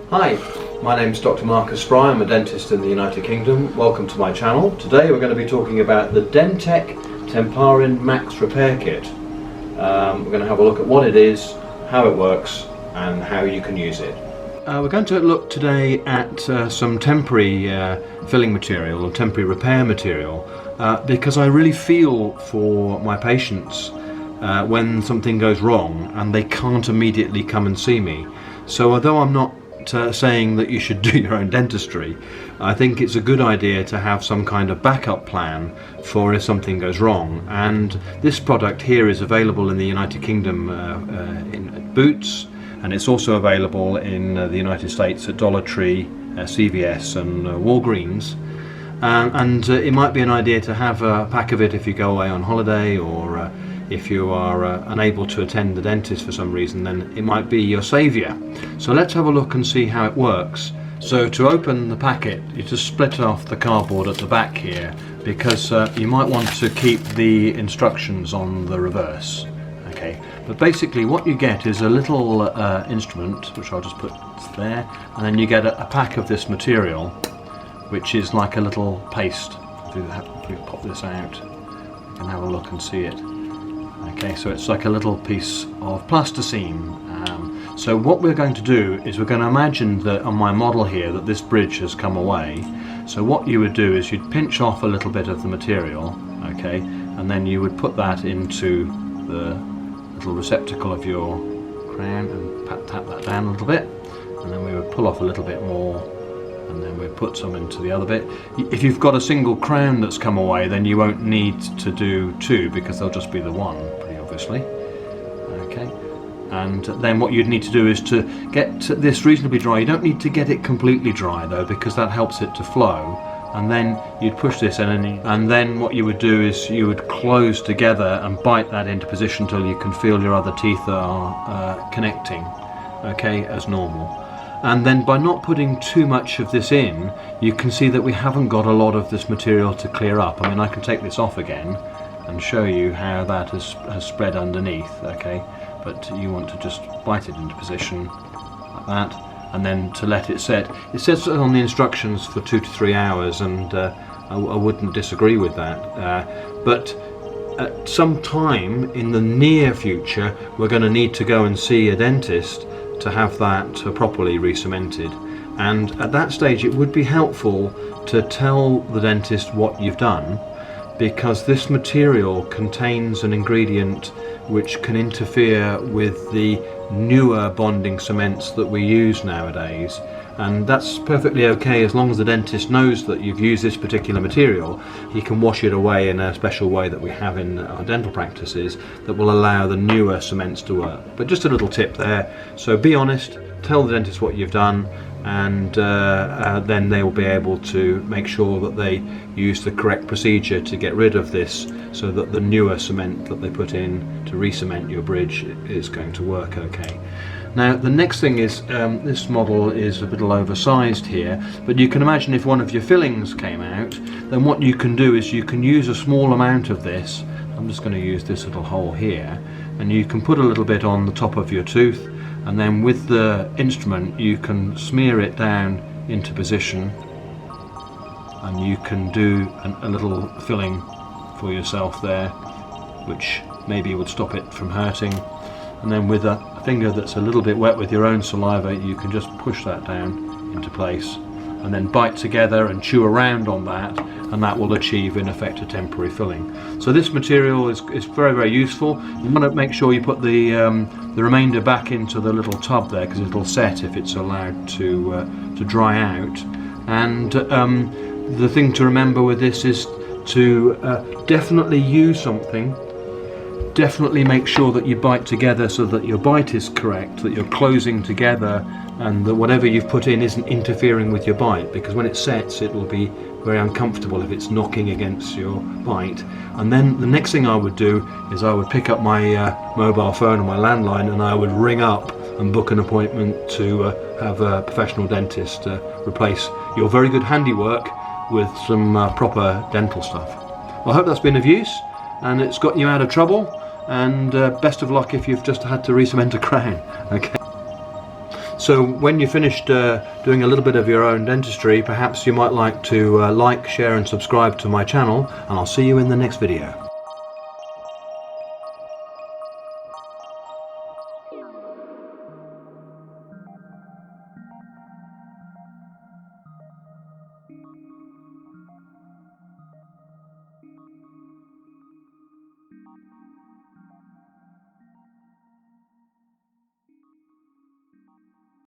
Hi, my name is Dr. Marcus Spry. I'm a dentist in the United Kingdom. Welcome to my channel. Today we're going to be talking about the Dentek Temparin Max repair kit. We're going to have a look at what it is, how it works and how you can use it. We're going to look today at some temporary filling material or temporary repair material because I really feel for my patients when something goes wrong and they can't immediately come and see me. So although I'm not saying that you should do your own dentistry, I think it's a good idea to have some kind of backup plan for if something goes wrong. And this product here is available in the United Kingdom in Boots, and it's also available in the United States at Dollar Tree, CVS and Walgreens. And it might be an idea to have a pack of it if you go away on holiday, or if you are unable to attend the dentist for some reason, then it might be your saviour. So let's have a look and see how it works. So to open the packet, you just split off the cardboard at the back here, because you might want to keep the instructions on the reverse. Okay, but basically what you get is a little instrument, which I'll just put there, and then you get a pack of this material, which is like a little paste. If we pop this out, you can have a look and see it. Okay, so it's like a little piece of plasticine. So what we're going to do is we're going to imagine that on my model here that this bridge has come away. So what you would do is you'd pinch off a little bit of the material, okay, and then you would put that into the little receptacle of your crown and tap that down a little bit, and then we would pull off a little bit more, and then we put some into the other bit. If you've got a single crown that's come away, then you won't need to do two, because there'll just be the one, pretty obviously. Okay, and then what you'd need to do is to get this reasonably dry. You don't need to get it completely dry though, because that helps it to flow. And then you'd push this in, and then what you would do is you would close together and bite that into position until you can feel your other teeth are connecting, okay, as normal. And then by not putting too much of this in, you can see that we haven't got a lot of this material to clear up. I mean, I can take this off again and show you how that has spread underneath, okay? But you want to just bite it into position like that, and then to let it set. It says on the instructions for 2 to 3 hours, and I wouldn't disagree with that. But at some time in the near future, we're going to need to go and see a dentist to have that properly re-cemented, and at that stage it would be helpful to tell the dentist what you've done, because this material contains an ingredient which can interfere with the newer bonding cements that we use nowadays. And that's perfectly okay as long as the dentist knows that you've used this particular material. He can wash it away in a special way that we have in our dental practices that will allow the newer cements to work. But just a little tip there. So be honest, tell the dentist what you've done, and then they will be able to make sure that they use the correct procedure to get rid of this, so that the newer cement that they put in to re-cement your bridge is going to work okay. Now the next thing is, this model is a little oversized here, but you can imagine if one of your fillings came out, then what you can do is you can use a small amount of this. I'm just going to use this little hole here, and you can put a little bit on the top of your tooth, and then with the instrument you can smear it down into position, and you can do a little filling for yourself there, which maybe would stop it from hurting. And then with a finger that's a little bit wet with your own saliva, you can just push that down into place, and then bite together and chew around on that, and that will achieve in effect a temporary filling. So this material is very, very useful. You want to make sure you put the remainder back into the little tub there, because it'll set if it's allowed to dry out. And the thing to remember with this is to definitely use something. Definitely make sure that you bite together so that your bite is correct, that you're closing together, and that whatever you've put in isn't interfering with your bite, because when it sets it will be very uncomfortable if it's knocking against your bite. And then the next thing I would do is I would pick up my mobile phone or my landline, and I would ring up and book an appointment to have a professional dentist replace your very good handiwork with some proper dental stuff. Well, I hope that's been of use and it's got you out of trouble. and best of luck if you've just had to re-cement a crown. Okay. So when you're finished doing a little bit of your own dentistry, perhaps you might like to like, share and subscribe to my channel, and I'll see you in the next video.